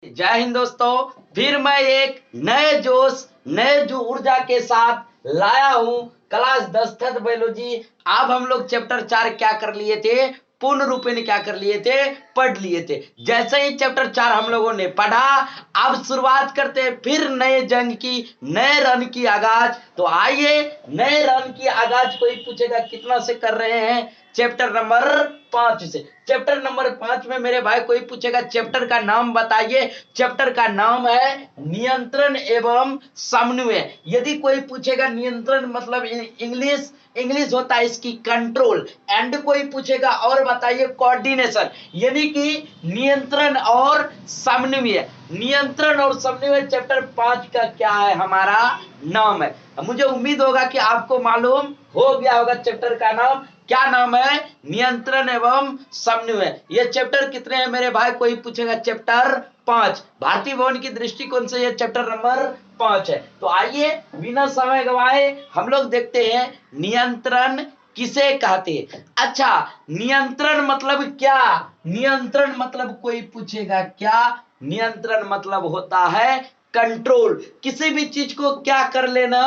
जय हिंद दोस्तों, फिर मैं एक नए जोश नए जो ऊर्जा के साथ लाया हूं क्लास 10 बायोलॉजी। अब हम लोग चैप्टर 4 क्या कर लिए थे, पूर्ण रूपेण क्या कर लिए थे, पढ़ लिए थे। जैसे ही चैप्टर 4 हम लोगों ने पढ़ा, अब शुरुआत करते हैं फिर नए जंग की, नए रन की आगाज। तो आइए नए रन की आगाज कोई पूछेगा कितना से कर रहे हैं, चैप्टर नंबर 5 से। चैप्टर नंबर 5 में मेरे भाई कोई पूछेगा चैप्टर का नाम बताइए, चैप्टर का नाम है नियंत्रण एवं समन्वय। यदि कोई पूछेगा नियंत्रण मतलब इंग्लिश होता है इसकी कंट्रोल, एंड कोई पूछेगा और बताइए कोऑर्डिनेशन, यानी कि नियंत्रण और समन्वय। नियंत्रण और समन्वय चैप्टर 5 का क्या है, हमारा नाम है। मुझे उम्मीद होगा कि आपको मालूम हो गया होगा चैप्टर का नाम। क्या नाम है, नियंत्रण एवं समन्वय। ये चैप्टर कितने हैं मेरे भाई, कोई पूछेगा चैप्टर 5। भारतीय भवन की दृष्टिकोण से ये चैप्टर नंबर 5 है। तो आइए बिना समय गवाए हम लोग देखते हैं नियंत्रण किसे कहते हैं। अच्छा, नियंत्रण मतलब क्या, नियंत्रण मतलब कोई पूछेगा क्या, नियंत्रण मतलब होता है कंट्रोल। किसी भी चीज को क्या कर लेना,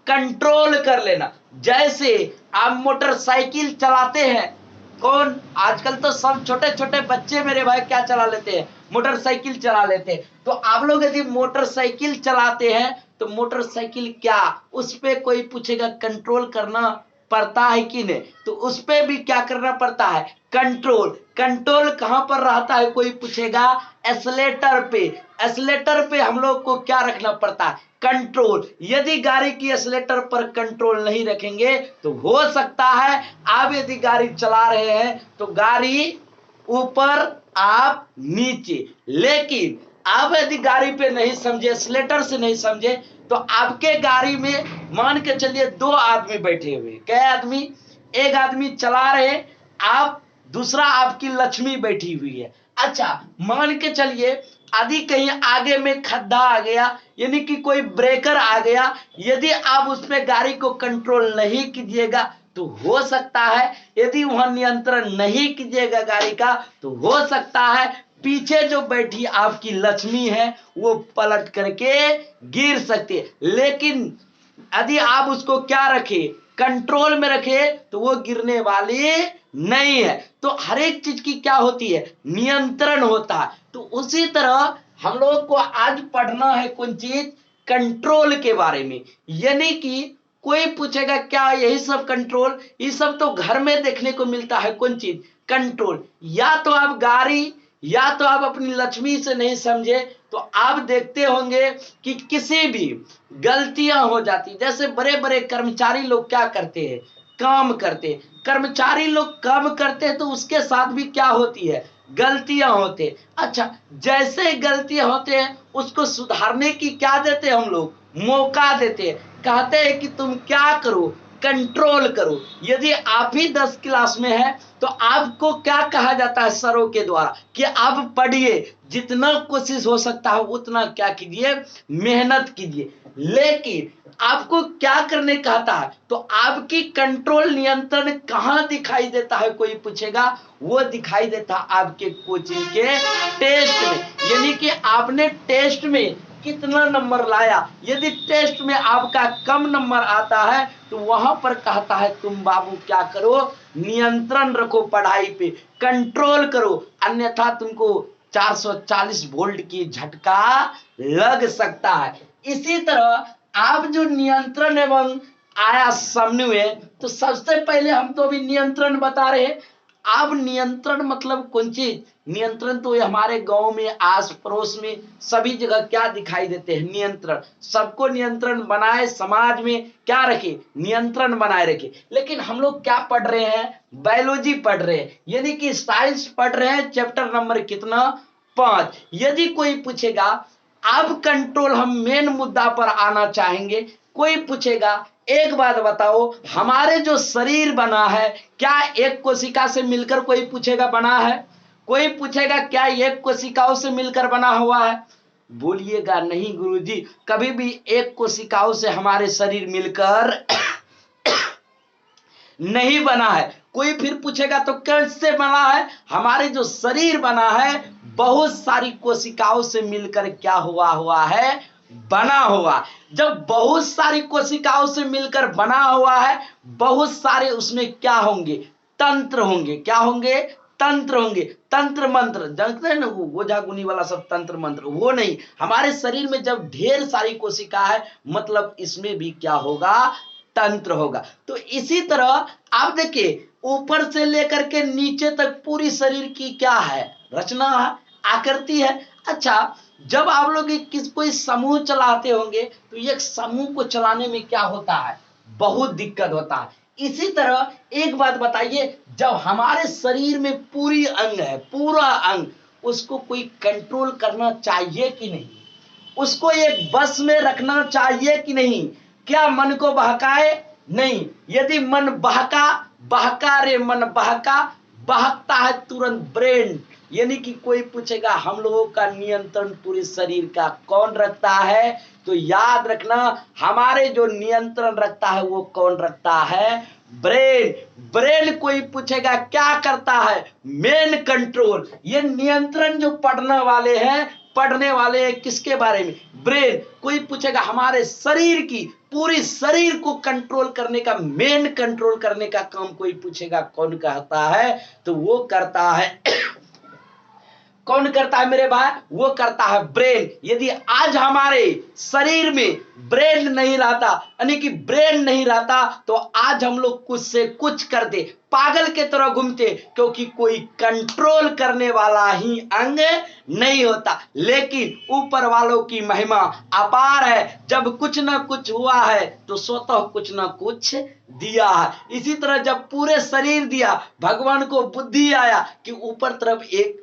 कंट्रोल कर लेना। जैसे आप मोटरसाइकिल चलाते हैं, कौन आजकल तो सब छोटे छोटे बच्चे मेरे भाई क्या चला लेते हैं, मोटरसाइकिल चला लेते हैं। तो आप लोग यदि मोटरसाइकिल चलाते हैं तो मोटरसाइकिल क्या, उस पे कोई पूछेगा कंट्रोल करना पड़ता है कि नहीं, तो उस पे भी क्या करना पड़ता है, कंट्रोल। कंट्रोल कहां पर रहता है, कोई पूछेगा एक्सीलेटर पे। एक्सीलेटर पे हम लोग को क्या रखना पड़ता है, कंट्रोल। यदि गाड़ी की एक्सीलेटर पर कंट्रोल नहीं रखेंगे तो हो सकता है आप यदि गाड़ी चला रहे हैं तो गाड़ी ऊपर आप नीचे, लेकिन आप यदि गाड़ी पे नहीं समझे, एक्सीलेटर से नहीं समझे, तो आपके गाड़ी में मान के चलिए 2 आदमी बैठे हुए, क्या आदमी, एक आदमी चला रहे, आप दूसरा आपकी लक्ष्मी बैठी हुई है। अच्छा, मान के चलिए यदि कहीं आगे में खड्डा आ गया, यानी कि कोई ब्रेकर आ गया, यदि आप उस पे गाड़ी को कंट्रोल नहीं कीजिएगा तो हो सकता है, यदि वहां नियंत्रण नहीं कीजिएगा गाड़ी का, तो हो सकता है पीछे जो बैठी आपकी लक्ष्मी है वो पलट करके गिर सकती है। लेकिन यदि आप उसको क्या रखे, कंट्रोल में रखे, तो वो गिरने वाली नहीं है। तो हर एक चीज की क्या होती है, नियंत्रण होता है। तो उसी तरह हम लोग को आज पढ़ना है कौन चीज, कंट्रोल के बारे में। यानी कि कोई पूछेगा क्या यही सब कंट्रोल, ये सब तो घर में देखने को मिलता है, कौन चीज, कंट्रोल। या तो आप गाड़ी, या तो आप अपनी लक्ष्मी से नहीं समझे, तो आप देखते होंगे कि किसी भी गलतियां हो जाती। जैसे बड़े बड़े कर्मचारी लोग क्या करते हैं, काम करते, कर्मचारी लोग काम करते हैं तो उसके साथ भी क्या होती है, गलतियां होते हैं। अच्छा, जैसे गलतियां होते हैं उसको सुधारने की क्या देते हैं हम लोग, मौका देते हैं। कहते हैं कि तुम क्या करो, कंट्रोल करो। यदि आप ही 10 क्लास में है तो आपको क्या कहा जाता है सरों के द्वारा कि आप पढ़िए, जितना कोशिश हो सकता है उतना क्या कीजिए, मेहनत कीजिए। लेकिन आपको क्या करने कहता है, तो आपकी कंट्रोल नियंत्रण कहां दिखाई देता है, कोई पूछेगा, वो दिखाई देता है आपके कोचिंग के टेस्ट में। यानी कि आपने टेस्ट में कितना नंबर लाया। यदि टेस्ट में आपका कम नंबर आता है तो वहां पर कहता है तुम बाबू क्या करो, नियंत्रण रखो पढ़ाई पे, कंट्रोल करो, अन्यथा तुमको 440 वोल्ट की झटका लग सकता है। इसी तरह आप जो नियंत्रण एवं आया समन्वय, तो सबसे पहले हम तो अभी नियंत्रण बता रहे हैं। अब नियंत्रण मतलब कौन चीज, नियंत्रण तो ये हमारे गांव में, आस पड़ोस में सभी जगह क्या दिखाई देते हैं, नियंत्रण। सबको नियंत्रण बनाए, समाज में क्या रखे, नियंत्रण बनाए रखे। लेकिन हम लोग क्या पढ़ रहे हैं, बायोलॉजी पढ़ रहे हैं, यानी कि साइंस पढ़ रहे हैं, चैप्टर नंबर कितना, 5। यदि कोई पूछेगा, अब कंट्रोल, हम मेन मुद्दा पर आना चाहेंगे। कोई पूछेगा एक बात बताओ, हमारे जो शरीर बना है क्या एक कोशिका से मिलकर, कोई पूछेगा बना है, कोई पूछेगा क्या एक कोशिकाओं से मिलकर बना हुआ है, बोलिएगा नहीं गुरुजी, कभी भी एक कोशिकाओं से हमारे शरीर मिलकर नहीं बना है। कोई फिर पूछेगा तो कैसे बना है? हमारे जो शरीर बना है बहुत सारी कोशिकाओं से मिलकर क्या हुआ है, बना हुआ। जब बहुत सारी कोशिकाओं से मिलकर बना हुआ है, बहुत सारे उसमें क्या होंगे, तंत्र होंगे। क्या होंगे? तंत्र होंगे। तंत्र मंत्र जानते हैं ना, वो ओझा गुनी वाला सब तंत्र मंत्र, वो नहीं। हमारे शरीर में जब ढेर सारी कोशिका है, मतलब इसमें भी क्या होगा, तंत्र होगा। तो इसी तरह आप देखिए, ऊपर से लेकर के नीचे तक पूरी शरीर की क्या है, रचना है, आकृति है। अच्छा, जब आप लोग कोई समूह चलाते होंगे तो एक समूह को चलाने में क्या होता है, बहुत दिक्कत होता है। इसी तरह एक बात बताइए, जब हमारे शरीर में पूरी अंग है, पूरा अंग, उसको कोई कंट्रोल करना चाहिए कि नहीं? उसको एक बस में रखना चाहिए कि नहीं? क्या मन को बहकाए? नहीं। यदि मन बहका रे मन बहकता है तुरंत ब्रेन। यानी कि कोई पूछेगा हम लोगों का नियंत्रण पूरे शरीर का कौन रखता है, तो याद रखना, हमारे जो नियंत्रण रखता है वो कौन रखता है, ब्रेन। ब्रेन कोई पूछेगा क्या करता है, मेन कंट्रोल। ये नियंत्रण जो पढ़ने वाले हैं किसके बारे में, ब्रेन। कोई पूछेगा हमारे शरीर की, पूरी शरीर को कंट्रोल करने का, मेन कंट्रोल करने का काम कोई पूछेगा कौन करता है, तो वो करता है कौन करता है मेरे भाई, वो करता है ब्रेन। यदि आज हमारे शरीर में ब्रेन नहीं रहता, यानी कि ब्रेन नहीं रहता, तो आज हम लोग कुछ से कुछ करते, पागल के तरह घूमते, क्योंकि कोई कंट्रोल करने वाला ही अंग नहीं होता। लेकिन ऊपर वालों की महिमा अपार है, जब कुछ ना कुछ हुआ है तो स्वतः कुछ ना कुछ दिया है। इसी तरह जब पूरे शरीर दिया, भगवान को बुद्धि आया कि ऊपर तरफ एक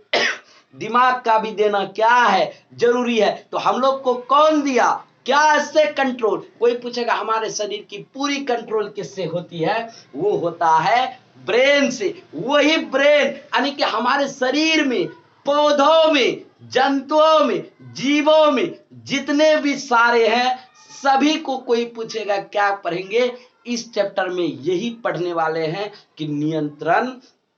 दिमाग का भी देना क्या है, जरूरी है। तो हम लोग को कौन दिया, क्या इससे कंट्रोल? कोई पूछेगा हमारे शरीर की पूरी कंट्रोल किससे होती है, वो होता है ब्रेन से। वही ब्रेन यानी कि हमारे शरीर में, पौधों में, जंतुओं में, जीवों में जितने भी सारे हैं, सभी को कोई पूछेगा क्या पढ़ेंगे, इस चैप्टर में यही पढ़ने वाले हैं कि नियंत्रण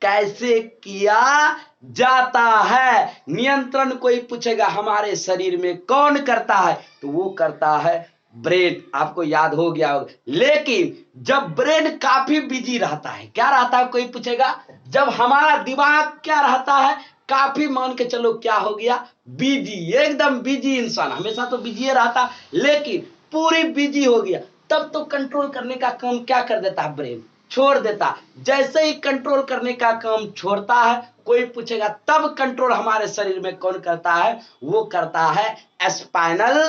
कैसे किया जाता है। नियंत्रण कोई पूछेगा हमारे शरीर में कौन करता है, तो वो करता है ब्रेन। आपको याद हो गया होगा। लेकिन जब ब्रेन काफी बिजी रहता है, क्या रहता है, कोई पूछेगा, जब हमारा दिमाग क्या रहता है, काफी, मान के चलो क्या हो गया, बिजी, एकदम बिजी इंसान, हमेशा तो बिजी रहता, लेकिन पूरी बिजी हो गया, तब तो कंट्रोल करने का काम क्या कर देता है, ब्रेन छोड़ देता। जैसे ही कंट्रोल करने का काम छोड़ता है, कोई पूछेगा तब कंट्रोल हमारे शरीर में कौन करता है, वो करता है स्पाइनल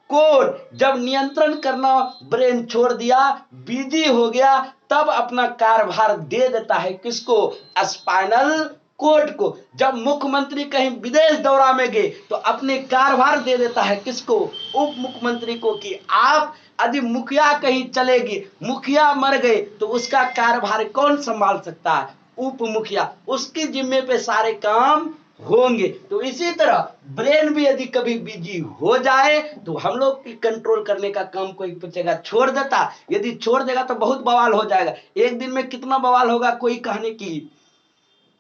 कोड। जब नियंत्रण करना ब्रेन छोड़ दिया, बिजी हो गया, तब अपना कार्यभार दे देता है किसको, स्पाइनल कोड को। जब मुख्यमंत्री कहीं विदेश दौरा में गए तो अपने कार्यभार दे देता है किसको, उप मुख्यमंत्री को, कि आप यदि मुखिया कहीं चलेगी, मुखिया मर गए तो उसका कार्यभार कौन संभाल सकता है, उप मुखिया, उसकी जिम्मे पे सारे काम होंगे। तो इसी तरह ब्रेन भी यदि कभी बिजी हो जाए तो हम लोग की कंट्रोल करने का काम कोई पूछेगा छोड़ देता। यदि छोड़ देगा तो बहुत बवाल हो जाएगा। एक दिन में कितना बवाल होगा कोई कहने की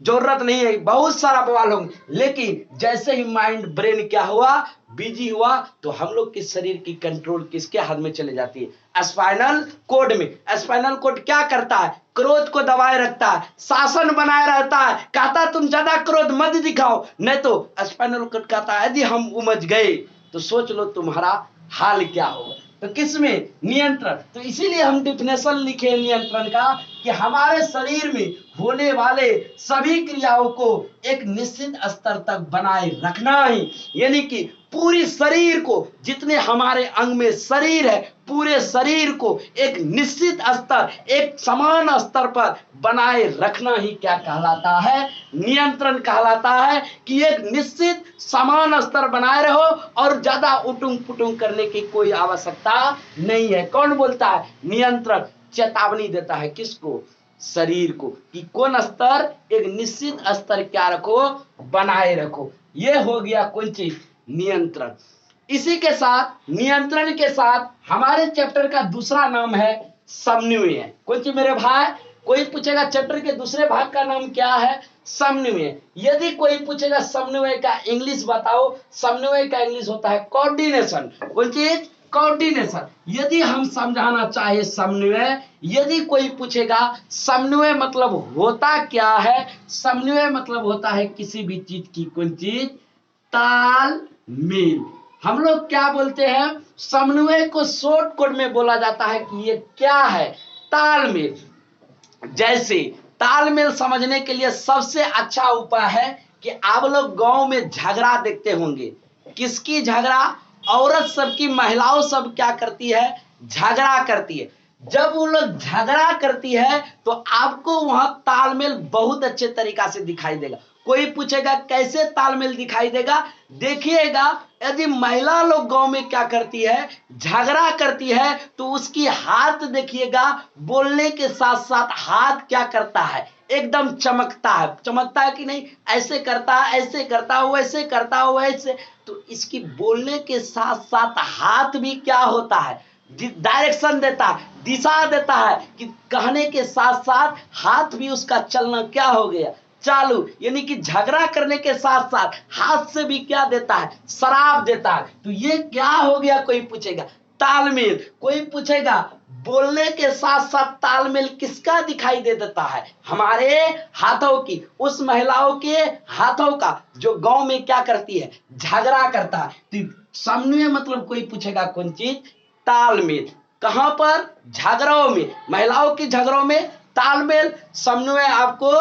जरूरत नहीं है, बहुत सारा बवाल होंगे। लेकिन जैसे ही माइंड, ब्रेन क्या हुआ, बिजी हुआ, तो हम लोग के शरीर की कंट्रोल किसके हाथ में चले जाती है, स्पाइनल कोड में। स्पाइनल कोड क्या करता है, क्रोध को दबाए रखता है, शासन बनाए रहता है, कहता है तुम ज्यादा क्रोध मत दिखाओ, नहीं तो स्पाइनल कोड कहता है यदि हम उमझ गए तो सोच लो तुम्हारा हाल क्या होगा। तो किसमें, नियंत्रण। तो इसीलिए हम डिफिनेशन लिखे नियंत्रण का, कि हमारे शरीर में होने वाले सभी क्रियाओं को एक निश्चित स्तर तक बनाए रखना ही, यानी कि पूरी शरीर को, जितने हमारे अंग में शरीर है, पूरे शरीर को एक निश्चित स्तर, एक समान स्तर पर बनाए रखना ही क्या कहलाता है, नियंत्रण कहलाता है। कि एक निश्चित समान स्तर बनाए रहो और ज्यादा उटुंग पुटुंग करने की कोई आवश्यकता नहीं है। कौन बोलता है, नियंत्रण चेतावनी देता है किसको, शरीर को, कि कौन स्तर, एक निश्चित स्तर क्या रखो, बनाए रखो। ये हो गया कौन चीज, नियंत्रण। इसी के साथ, नियंत्रण के साथ हमारे चैप्टर का दूसरा नाम है समन्वय। कौन चीज मेरे भाई, कोई पूछेगा चैप्टर के दूसरे भाग का नाम क्या है, समन्वय। यदि कोई पूछेगा समन्वय का इंग्लिश बताओ, समन्वय का इंग्लिश होता है कोऑर्डिनेशन। कौन चीज, कोऑर्डिनेशन। यदि हम समझाना चाहे समन्वय, यदि कोई पूछेगा समन्वय मतलब होता क्या है, समन्वय मतलब होता है किसी भी चीज की कौन चीज, तालमेल। हम लोग क्या बोलते हैं, समन्वय को शॉर्ट कोड में बोला जाता है कि ये क्या है, तालमेल। जैसे तालमेल समझने के लिए सबसे अच्छा उपाय है कि आप लोग गांव में झगड़ा देखते होंगे। किसकी झगड़ा, औरत सबकी, महिलाओं सब क्या करती है, झगड़ा करती है। जब वो लोग झगड़ा करती है तो आपको वहां तालमेल बहुत अच्छे तरीका से दिखाई देगा। कोई पूछेगा कैसे तालमेल दिखाई देगा, देखिएगा यदि महिला लोग गांव में क्या करती है, झगड़ा करती है, तो उसकी हाथ देखिएगा, बोलने के साथ साथ हाथ क्या करता है, एकदम चमकता है। चमकता है कि नहीं, ऐसे करता है, ऐसे करता है, वैसे करता है, वैसे। तो इसकी बोलने के साथ साथ हाथ भी क्या होता है, डायरेक्शन देता है, दिशा देता है। कि कहने के साथ साथ हाथ भी उसका चलना क्या हो गया, चालू। यानी कि झगड़ा करने के साथ साथ हाथ से भी क्या देता है, शराब देता है। तो ये क्या हो गया, कोई पूछेगा तालमेल। कोई पूछेगा बोलने के साथ साथ तालमेल किसका दिखाई दे देता है, हमारे हाथों की, उस महिलाओं के हाथों का जो गांव में क्या करती है, झगड़ा करता है। तो समन्वय मतलब कोई पूछेगा कौन चीज, तालमेल। कहां पर, झगड़ों में, महिलाओं की झगड़ों में तालमेल, समन्वय आपको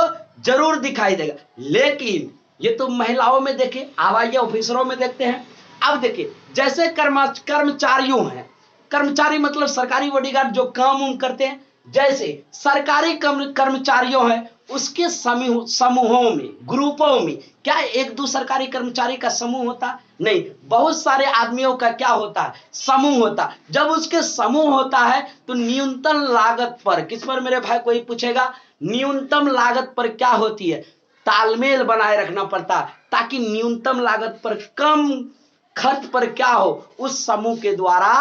जरूर दिखाई देगा। लेकिन ये तो महिलाओं में देखे, आवासीय ऑफिसरों में देखते हैं। अब देखिए जैसे कर्मचारियों हैं, कर्मचारी मतलब सरकारी बॉडीगार्ड जो काम उम करते हैं, जैसे सरकारी कर्मचारियों हैं, उसके समूहों में, ग्रुपों में, क्या एक दो सरकारी कर्मचारी का समूह होता, नहीं, बहुत सारे आदमियों का क्या होता है, समूह होता। जब उसके समूह होता है तो न्यूनतम लागत पर, किस पर मेरे भाई, कोई पूछेगा, न्यूनतम लागत पर क्या होती है, तालमेल बनाए रखना पड़ता है, ताकि न्यूनतम लागत पर, कम खर्च पर क्या हो, उस समूह के द्वारा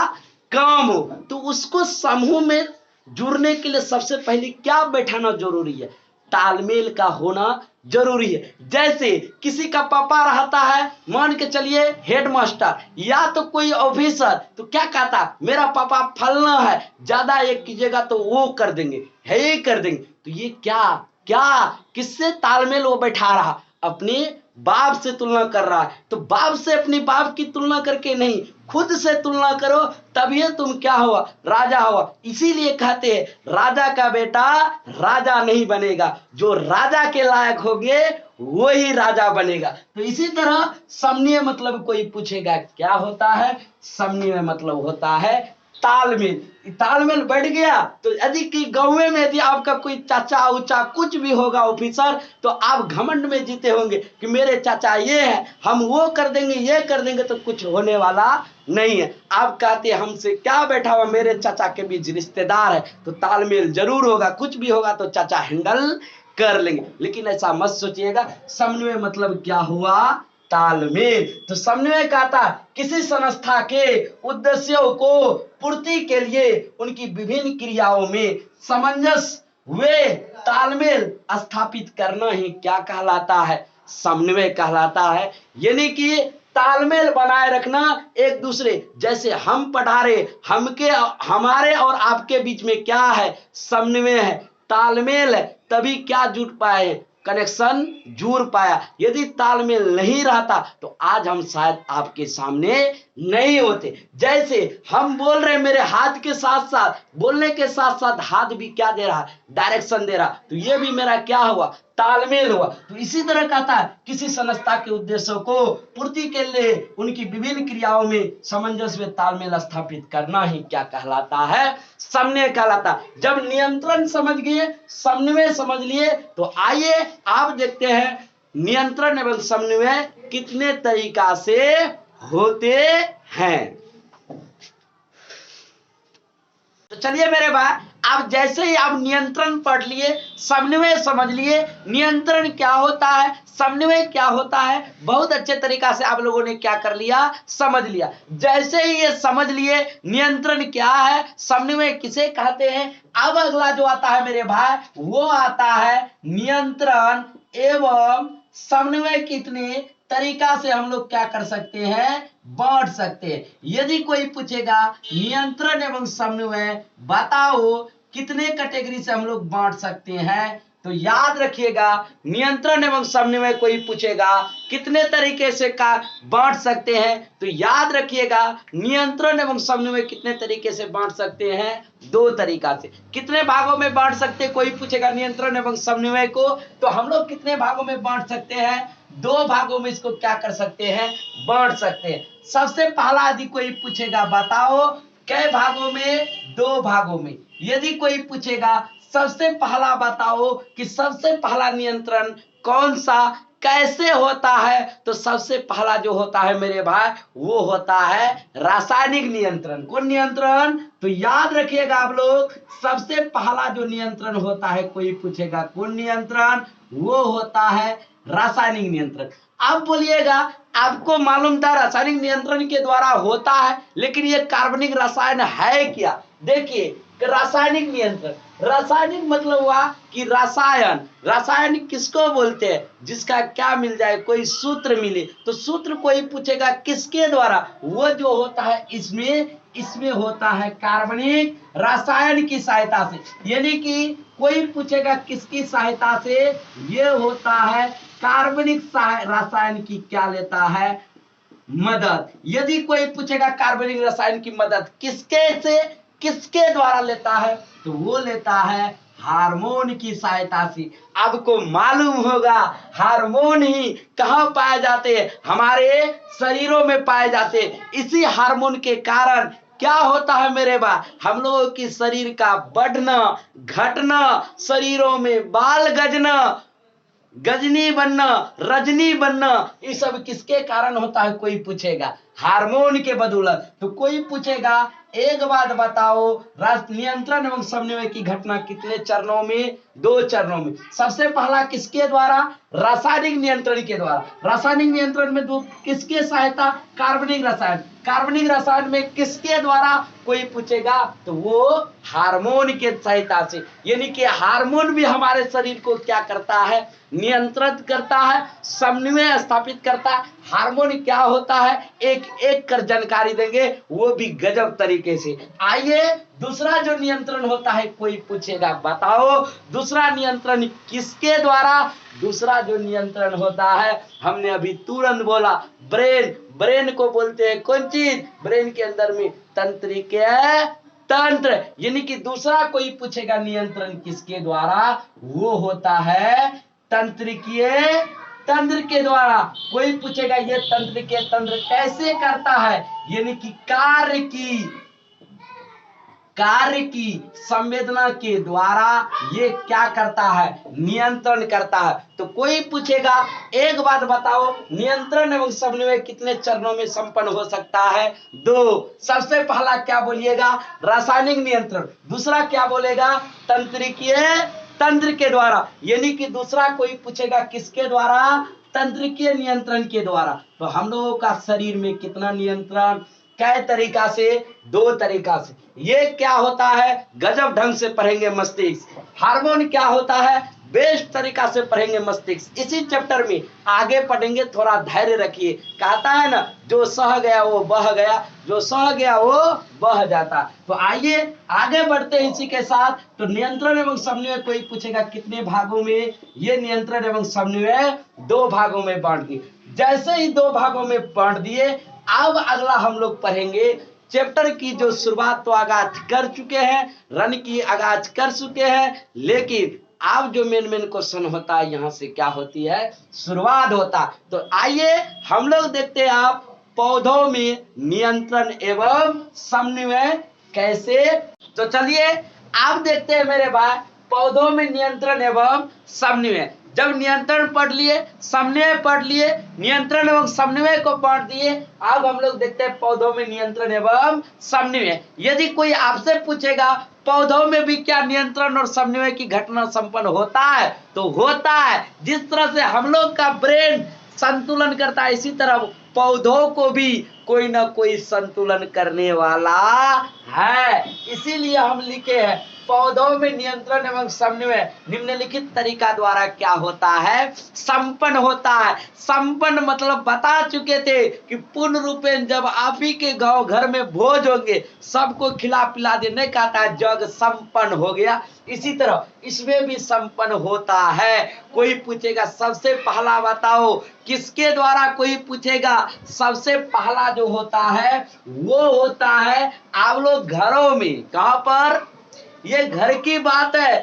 काम हो। तो उसको समूह में जुड़ने के लिए सबसे पहले क्या बैठाना जरूरी है, तालमेल का होना जरूरी है। जैसे किसी का पापा रहता है, मान के चलिए हेडमास्टर या तो कोई ऑफिसर, तो क्या कहता, मेरा पापा फलना है, ज्यादा एक कीजिएगा तो वो कर देंगे, है ही कर देंगे। तो ये क्या क्या किससे तालमेल वो बैठा रहा, अपने बाप से तुलना कर रहा है। तो बाप से अपनी बाप की तुलना करके नहीं, खुद से तुलना करो, तभी तुम क्या हुआ, राजा हुआ। इसीलिए कहते हैं राजा का बेटा राजा नहीं बनेगा, जो राजा के लायक होगे वही राजा बनेगा। तो इसी तरह समन्वय मतलब कोई पूछेगा क्या होता है, समन्वय मतलब होता है तालमेल। तालमेल बढ़ गया तो यदि कि गांव में यदि आपका कोई चाचा उचा कुछ भी होगा ऑफिसर, तो आप घमंड में जीते होंगे कि मेरे चाचा ये है, हम वो कर देंगे, ये कर देंगे, तो कुछ होने वाला नहीं है। आप कहते हमसे क्या बैठा हुआ, मेरे चाचा के बीच रिश्तेदार है, तो तालमेल जरूर होगा, कुछ भी होगा तो चाचा हैंडल कर लेंगे। लेकिन ऐसा मत सोचिएगा। समन्वय मतलब क्या हुआ, तालमेल। तो समन्वय कहता किसी संस्था के उद्देश्यों को पूर्ति के लिए उनकी विभिन्न क्रियाओं में सामंजस्य वे तालमेल स्थापित करना ही क्या कहलाता है, समन्वय कहलाता है। यानी कि तालमेल बनाए रखना एक दूसरे, जैसे हम पढ़ा रहे, हमारे और आपके बीच में क्या है, समन्वय है, तालमेल है, तभी क्या जुट पाए, कनेक्शन जुड़ पाया। यदि तालमेल नहीं रहता तो आज हम शायद आपके सामने नहीं होते। जैसे हम बोल रहे, मेरे हाथ के साथ साथ, बोलने के साथ साथ हाथ भी क्या दे रहा, डायरेक्शन दे रहा, तो ये भी मेरा क्या हुआ, तालमेल हुआ। तो इसी तरह कहता है किसी संस्था के उद्देश्यों को पूर्ति के लिए उनकी विभिन्न क्रियाओं में सामंजस्य व तालमेल स्थापित करना ही क्या कहलाता है, समन्वय कहलाता। जब नियंत्रण समझ गए, समन्वय समझ लिए, तो आइए आप देखते हैं नियंत्रण एवं समन्वय कितने तरीका से होते हैं। तो चलिए मेरे भाई, आप जैसे ही आप नियंत्रण पढ़ लिए, समन्वय समझ लिए, नियंत्रण क्या होता है, समन्वय क्या होता है, बहुत अच्छे तरीका से आप लोगों ने क्या कर लिया, समझ लिया। जैसे ही ये समझ लिए नियंत्रण क्या है, समन्वय किसे कहते हैं, अब अगला जो आता है मेरे भाई वो आता है नियंत्रण एवं समन्वय कितने तरीका से हम लोग क्या कर सकते हैं, बांट सकते हैं। यदि कोई पूछेगा नियंत्रण एवं समन्वय बताओ कितने कैटेगरी से हम लोग बांट सकते हैं, तो याद रखिएगा नियंत्रण एवं समन्वय कोई पूछेगा कितने तरीके से का बांट सकते हैं, तो याद रखिएगा नियंत्रण एवं समन्वय कितने तरीके से बांट सकते हैं, दो तरीका से। कितने भागों में बांट सकते हैं, कोई पूछेगा नियंत्रण एवं समन्वय को, तो हम लोग कितने भागों में बांट सकते हैं, दो भागों में इसको क्या कर सकते हैं, बांट सकते हैं। सबसे पहला यदि कोई पूछेगा बताओ कई भागों में, दो भागों में। यदि कोई पूछेगा सबसे पहला बताओ कि सबसे पहला नियंत्रण कौन सा कैसे होता है, तो सबसे पहला जो होता है मेरे भाई वो होता है रासायनिक नियंत्रण। कौन नियंत्रण, तो याद रखिएगा आप लोग सबसे पहला जो नियंत्रण होता है, कोई पूछेगा कौन नियंत्रण, वो होता है रासायनिक नियंत्रण। अब बोलिएगा आपको मालूम था रासायनिक नियंत्रण के द्वारा होता है, लेकिन ये कार्बनिक रसायन है क्या। देखिए रासायनिक नियंत्रण, रासायनिक मतलब हुआ कि रसायन, रसायन किसको बोलते हैं, जिसका क्या मिल जाए, कोई सूत्र मिले, तो सूत्र कोई पूछेगा किसके द्वारा, वो जो होता है इसमें होता है कार्बनिक रसायन की सहायता से। यानी कि कोई पूछेगा किसकी सहायता से, ये होता है कार्बनिक रसायन की क्या लेता है, मदद। यदि कोई पूछेगा कार्बनिक रसायन की मदद किसके से, किसके द्वारा लेता है, तो वो लेता है हार्मोन की सहायता से। आपको मालूम होगा हार्मोन ही कहां पाए जाते हैं, हमारे शरीरों में पाए जाते हैं। इसी हार्मोन के कारण क्या होता है मेरे बा, हम लोगों की शरीर का बढ़ना घटना, शरीरों में बाल गजना, गजनी बनना, रजनी बनना, ये सब किसके कारण होता है, कोई पूछेगा हार्मोन के बदौलत। तो कोई पूछेगा एक बात बताओ नियंत्रण एवं समन्वय की घटना कितने चरणों में, दो चरणों में। सबसे पहला किसके द्वारा, रासायनिक नियंत्रण के द्वारा। रासायनिक नियंत्रण में दो किसके सहायता, कार्बनिक रसायन। कार्बनिक रसायन में किसके द्वारा, कोई पूछेगा तो वो हार्मोन के सहायता से। यानी कि हार्मोन भी हमारे शरीर को क्या करता है, नियंत्रित करता है, समन्वय स्थापित करता है। हार्मोन क्या होता है एक एक कर जानकारी देंगे, वो भी गजब तरीके से। आइए दूसरा जो नियंत्रण होता है, कोई पूछेगा बताओ दूसरा नियंत्रण किसके द्वारा। दूसरा जो नियंत्रण होता है, हमने अभी तुरंत बोला ब्रेन। ब्रेन को बोलते हैं कौन चीज, ब्रेन के अंदर में तंत्रिका तंत्र। यानी कि दूसरा कोई पूछेगा नियंत्रण किसके द्वारा, वो होता है तंत्रिकीय तंत्र के द्वारा। कोई पूछेगा ये तंत्रिकीय तंत्र कैसे करता है, यानी कि कार्य की संवेदना के द्वारा ये क्या करता है, नियंत्रण करता है। तो कोई पूछेगा एक बात बताओ नियंत्रण एवं समन्वय कितने चरणों में संपन्न हो सकता है, दो। सबसे पहला क्या बोलिएगा, रासायनिक नियंत्रण। दूसरा क्या बोलेगा, तंत्रिकीय तंत्र के द्वारा। यानी कि दूसरा कोई पूछेगा किसके द्वारा, तंत्रिकीय नियंत्रण के द्वारा। तो हम लोगों का शरीर में कितना नियंत्रण, कै तरीका से, दो तरीका से। ये क्या होता है, गजब ढंग से पढ़ेंगे मस्तिष्क। हार्मोन क्या होता है, बेस्ट तरीका से पढ़ेंगे मस्तिष्क। इसी चैप्टर में आगे पढ़ेंगे, थोड़ा धैर्य रखिए। कहता है ना जो सह गया वो बह गया, जो सह गया वो बह जाता। तो आइए आगे बढ़ते हैं इसी के साथ। तो नियंत्रण एवं समन्वय कोई पूछेगा कितने भागों में, ये नियंत्रण एवं समन्वय दो भागों में बांट दिए। जैसे ही दो भागों में बांट दिए, अब अगला हम लोग पढ़ेंगे चैप्टर की जो शुरुआत तो आगाज कर चुके हैं, रन की आगाज कर चुके हैं, लेकिन अब जो मेन क्वेश्चन होता है यहाँ से क्या होती है, शुरुआत होता। तो आइए हम लोग देखते हैं आप पौधों में नियंत्रण एवं समन्वय कैसे। तो चलिए आप देखते हैं मेरे भाई पौधों में नियंत्रण एवं समन्वय। जब नियंत्रण पढ़ लिए, समन्वय पढ़ लिए, नियंत्रण एवं समन्वय को पढ़ दिए, अब हम लोग देखते हैं पौधों में नियंत्रण एवं समन्वय। यदि कोई आपसे पूछेगा पौधों में भी क्या नियंत्रण और समन्वय की घटना संपन्न होता है, तो होता है। जिस तरह से हम लोग का ब्रेन संतुलन करता है, इसी तरह पौधों को भी कोई ना कोई संतुलन करने वाला है। इसीलिए हम लिखे हैं पौधों में नियंत्रण एवं समन्वय निम्नलिखित तरीका द्वारा क्या होता है, संपन्न होता है। संपन्न मतलब बता चुके थे कि पूर्ण रूपेण जब आप ही के गांव घर में भोज होंगे, सबको खिला पिला देने का था, जग संपन्न हो गया। इसी तरह इसमें भी संपन्न होता है। कोई पूछेगा सबसे पहला बताओ किसके द्वारा, कोई पूछेगा सबसे पहला जो होता है वो होता है आप लोग घरों में। कहां पर? ये घर की बात है,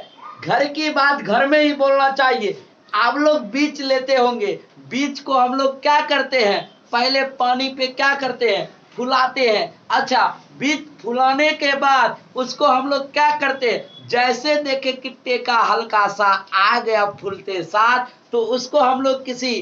घर की बात घर में ही बोलना चाहिए। आप लोग बीज लेते होंगे, बीज को हम लोग क्या करते हैं, पहले पानी पे क्या करते हैं, फुलाते हैं। अच्छा, बीज फुलाने के बाद उसको हम लोग क्या करते हैं, जैसे देखे कि टेका हल्का सा आ गया फूलते साथ, तो उसको हम लोग किसी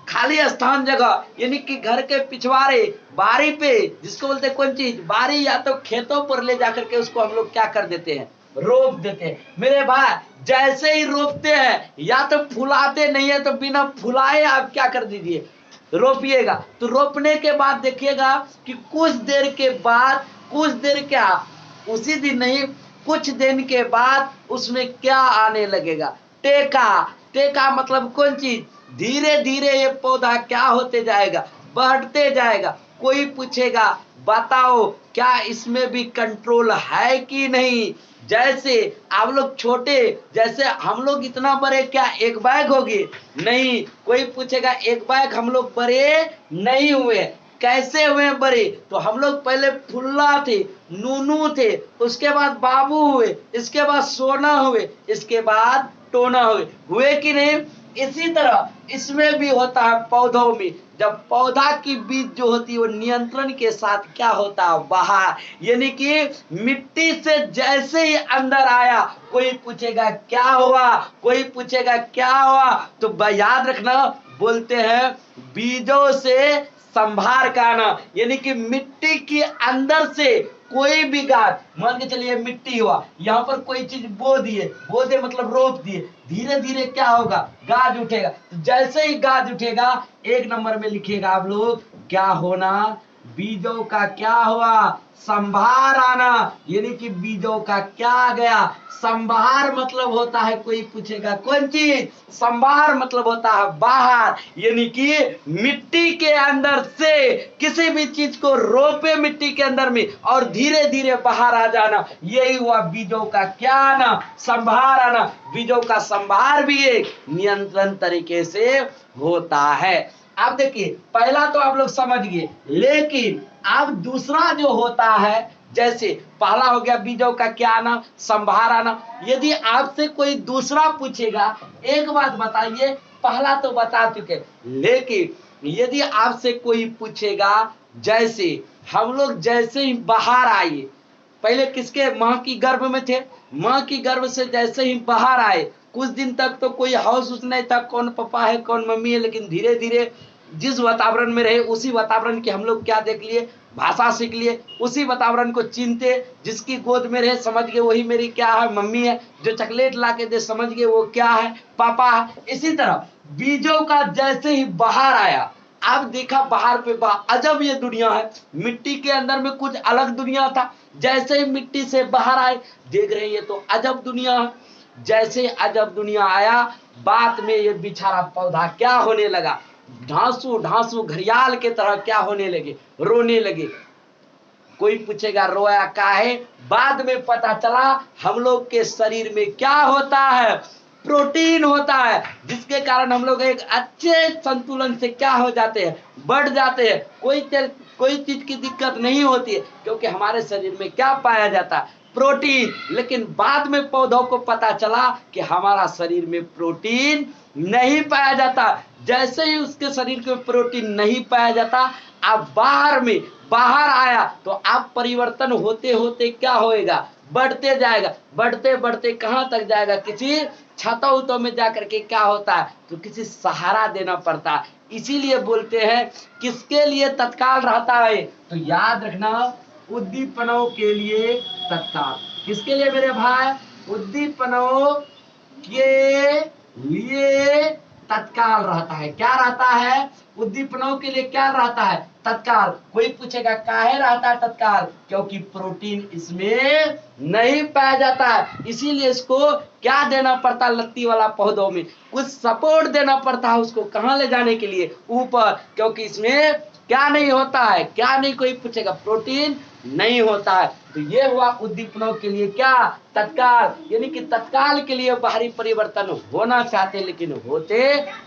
खाली स्थान जगह यानी कि घर के पिछवाड़े बारी पे, जिसको बोलते हैं कौन चीज, बारी या तो खेतों पर ले जाकर के उसको हम लोग क्या कर देते हैं, रोप देते हैं। मेरे भाई जैसे ही रोपते हैं, या तो फुलाते नहीं है तो बिना फुलाए आप क्या कर दीजिए, रोपिएगा। तो रोपने के बाद देखिएगा कि कुछ देर के बाद, कुछ देर क्या, उसी दिन नहीं, कुछ दिन के बाद उसमें क्या आने लगेगा, टेका। टेका मतलब कौन चीज, धीरे धीरे ये पौधा क्या होते जाएगा, बढ़ते जाएगा। कोई पूछेगा बताओ क्या इसमें भी कंट्रोल है कि नहीं। जैसे आप लोग छोटे, जैसे हम लोग इतना बड़े, क्या एक बैग होगी, नहीं। कोई पूछेगा एक बैग हम लोग बड़े नहीं हुए, कैसे हुए बड़े, तो हम लोग पहले फुल्ला थे, नूनू थे, उसके बाद बाबू हुए, इसके बाद सोना हुए, इसके बाद टोना हुए कि नहीं। इसी तरह इसमें भी होता है पौधों में। जब पौधा की बीज जो होती है वो नियंत्रण के साथ क्या होता है, बाहर, यानी कि मिट्टी से जैसे ही अंदर आया, कोई पूछेगा क्या हुआ, कोई पूछेगा क्या हुआ, तो याद रखना बोलते हैं बीजों से संभार का आना, यानी कि मिट्टी के अंदर से कोई भी गाज, मान के चलिए मिट्टी हुआ, यहाँ पर कोई चीज बो दिए, बो दे मतलब रोप दिए, धीरे धीरे क्या होगा, गाज उठेगा। तो जैसे ही गाज उठेगा, एक नंबर में लिखिएगा आप लोग क्या होना, बीजों का क्या हुआ, संभार आना, यानी कि बीजों का क्या आ गया। संभार मतलब होता है, कोई पूछेगा कौन चीज, संभार मतलब होता है बाहर, यानी कि मिट्टी के अंदर से किसी भी चीज को रोपे मिट्टी के अंदर में और धीरे धीरे बाहर आ जाना, यही हुआ बीजों का क्या आना, संभार आना। बीजों का संभार भी एक नियंत्रण तरीके से होता है। आप देखिए पहला तो आप लोग समझ गए, लेकिन अब दूसरा जो होता है, जैसे पहला हो गया बीजों का क्या आना, संभार आना। यदि आपसे कोई दूसरा पूछेगा, एक बात बताइए, पहला तो बता चुके, लेकिन यदि आपसे कोई पूछेगा, जैसे हम लोग जैसे ही बाहर आए, पहले किसके, माँ की गर्भ में थे, माँ की गर्भ से जैसे ही बाहर आए, कुछ दिन तक तो कोई होश नहीं था कौन पापा है कौन मम्मी है, लेकिन धीरे धीरे जिस वातावरण में रहे उसी वातावरण के हम लोग क्या देख लिए, भाषा सीख लिए, उसी वातावरण को चिनते, जिसकी गोद में रहे समझ गए वही मेरी क्या है, मम्मी है, जो चॉकलेट ला के दे समझ गए वो क्या है, पापा है। इसी तरह बीजों का जैसे ही बाहर आया, आप देखा बाहर पे अजब ये दुनिया है, मिट्टी के अंदर में कुछ अलग दुनिया था, जैसे ही मिट्टी से बाहर आए देख रहे हैं ये तो अजब दुनिया है। जैसे अजब दुनिया आया, बात में ये बेचारा पौधा क्या होने लगा, ढांसू ढांसू घड़ियाल के तरह क्या होने लगे, रोने लगे। कोई पूछेगा रोया काहे, बाद में पता चला हम लोग के शरीर में क्या होता है, प्रोटीन होता है, जिसके कारण हम लोग एक अच्छे संतुलन से क्या हो जाते हैं, बढ़ जाते हैं। कोई चीज की दिक्कत नहीं होती है, क्योंकि हमारे शरीर में क्या पाया जाता है, प्रोटीन। लेकिन बाद में पौधों को पता चला कि हमारा शरीर में प्रोटीन नहीं पाया जाता। जैसे ही उसके शरीर में प्रोटीन नहीं पाया जाता, अब बाहर आया तो आप परिवर्तन होते होते क्या होएगा, बढ़ते जाएगा, बढ़ते बढ़ते कहां तक जाएगा, किसी छतों में जाकर के क्या होता है, तो किसी सहारा देना पड़ता है। इसीलिए बोलते हैं किसके लिए तत्काल रहता है, तो याद रखना उद्दीपनों के लिए तत्काल। किसके लिए मेरे भाई, उद्दीपनों के लिए तत्काल रहता है। क्या रहता है, उद्दीपनों के लिए क्या रहता है, तत्काल। कोई पूछेगा काहे रहता है तत्काल, क्योंकि प्रोटीन इसमें नहीं पाया जाता है। इसीलिए इसको क्या देना पड़ता है, लत्ती वाला पौधों में कुछ सपोर्ट देना पड़ता है उसको, कहां ले जाने के लिए, ऊपर, क्योंकि इसमें क्या नहीं होता है, क्या नहीं, कोई पूछेगा, प्रोटीन नहीं होता है। तो ये हुआ उद्दीपनों के लिए क्या, तत्काल। यानी कि तत्काल के लिए बाहरी परिवर्तन होना चाहते लेकिन होते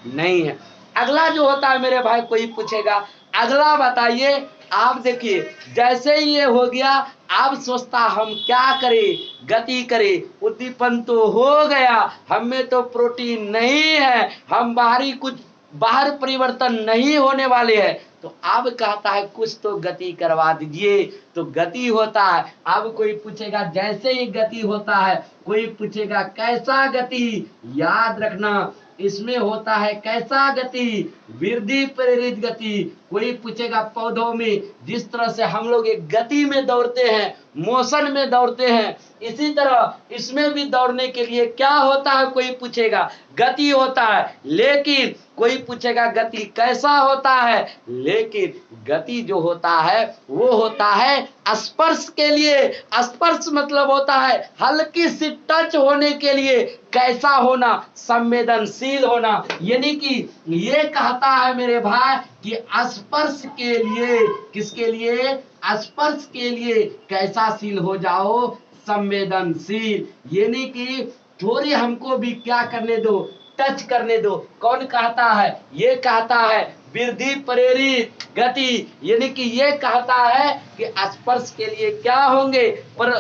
नहीं है। अगला जो होता है मेरे भाई, कोई पूछेगा अगला बताइए, आप देखिए जैसे ही ये हो गया, आप सोचता हम क्या करें, गति करें, उद्दीपन तो हो गया, हमें तो प्रोटीन नहीं है, हम बाहर परिवर्तन नहीं होने वाले हैं, तो अब कहता है कुछ तो गति करवा दीजिए। तो गति होता है। अब कोई पूछेगा जैसे ही गति होता है, कोई पूछेगा कैसा गति, याद रखना इसमें होता है कैसा गति, वृद्धि प्रेरित गति। कोई पूछेगा पौधों में जिस तरह से हम लोग एक गति में दौड़ते हैं, मोशन में दौड़ते हैं, इसी तरह इसमें भी दौड़ने के लिए क्या होता है, कोई पूछेगा गति होता है। लेकिन कोई पूछेगा गति कैसा होता है, लेकिन गति जो होता है वो होता है स्पर्श के लिए। स्पर्श मतलब होता है हल्की सी टच होने के लिए, कैसा होना, संवेदनशील होना। यानी कि ये कहता है मेरे भाई कि स्पर्श के लिए, किसके लिए, स्पर्श के लिए कैसा शील हो जाओ, संवेदनशील। यानी कि थोड़ी हमको भी क्या करने दो, टच करने दो। कौन कहता है, ये कहता है वृद्धि प्रेरित गति। यानी कि ये कहता है कि स्पर्श के लिए क्या होंगे, पर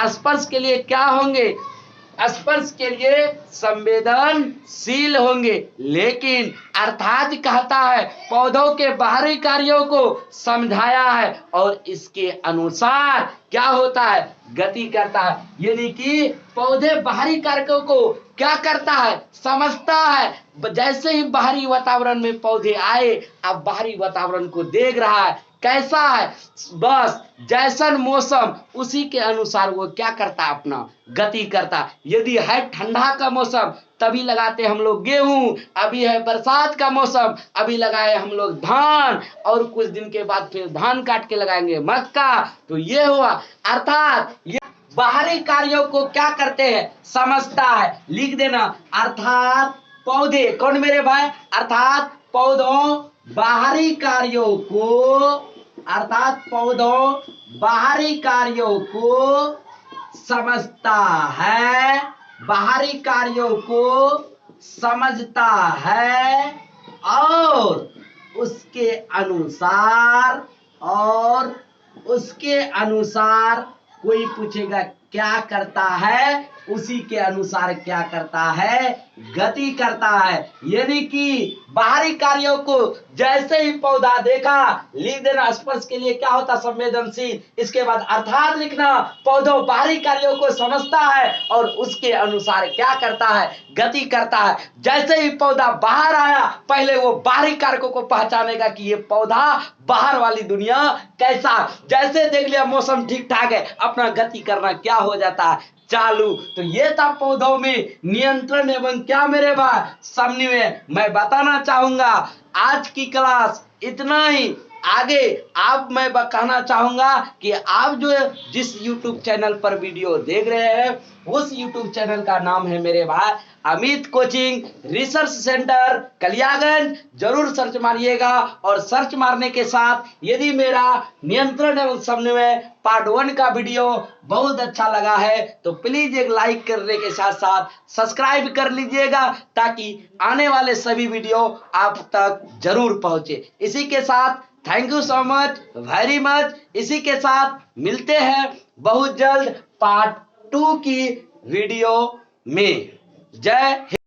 स्पर्श के लिए क्या होंगे, स्पर्श के लिए संवेदनशील होंगे। लेकिन अर्थात कहता है पौधों के बाहरी कार्यों को समझाया है और इसके अनुसार क्या होता है, गति करता है। यानी कि पौधे बाहरी कार्यों को क्या करता है, समझता है। जैसे ही बाहरी वातावरण में पौधे आए, अब बाहरी वातावरण को देख रहा है कैसा है, बस जैसन मौसम उसी के अनुसार वो क्या करता है, अपना गति करता। यदि है ठंडा का मौसम तभी लगाते हम लोग गेहूं, अभी है बरसात का मौसम अभी लगाए हम लोग धान, और कुछ दिन के बाद फिर धान काट के लगाएंगे मक्का। तो ये हुआ, अर्थात ये बाहरी कार्यों को क्या करते हैं, समझता है। लिख देना, अर्थात पौधे, कौन मेरे भाई, अर्थात पौधों बाहरी कार्यों को, अर्थात पौधों बाहरी कार्यों को समझता है, बाहरी कार्यों को समझता है, और उसके अनुसार, और उसके अनुसार कोई पूछेगा क्या करता है, उसी के अनुसार क्या करता है, गति करता है। यानी कि बाहरी कार्यों को जैसे ही पौधा देखा, लिख देना स्पर्श के लिए क्या होता, संवेदनशील। इसके बाद अर्थात लिखना, पौधों बाहरी कार्यों को समझता है और उसके अनुसार क्या करता है, गति करता है। जैसे ही पौधा बाहर आया, पहले वो बाहरी कारकों को पहचानेगा कि ये पौधा बाहर वाली दुनिया कैसा। जैसे देख लिया मौसम ठीक ठाक है, अपना गति करना क्या हो जाता है, चालू। तो ये था पौधों में नियंत्रण एवं क्या मेरे भाई, समन्वय। मैं बताना चाहूंगा आज की क्लास इतना ही। आगे आप मैं कहना चाहूंगा कि आप जो जिस YouTube चैनल पर वीडियो देख रहे हैं, उस YouTube चैनल का नाम है मेरे भाई Amit coaching research centre Kaliaganj. जरूर सर्च मारिएगा, और सर्च मारने के साथ यदि मेरा नियंत्रण एवं समन्वय पार्ट 1 का वीडियो बहुत अच्छा लगा है तो प्लीज एक लाइक करने के साथ साथ सब्सक्राइब कर लीजिएगा, ताकि आने वाले सभी वीडियो आप तक जरूर पहुंचे। इसी के साथ thank you so much, very much. इसी के साथ मिलते हैं बहुत जल्द पार्ट 2 की वीडियो में। जय हिंद।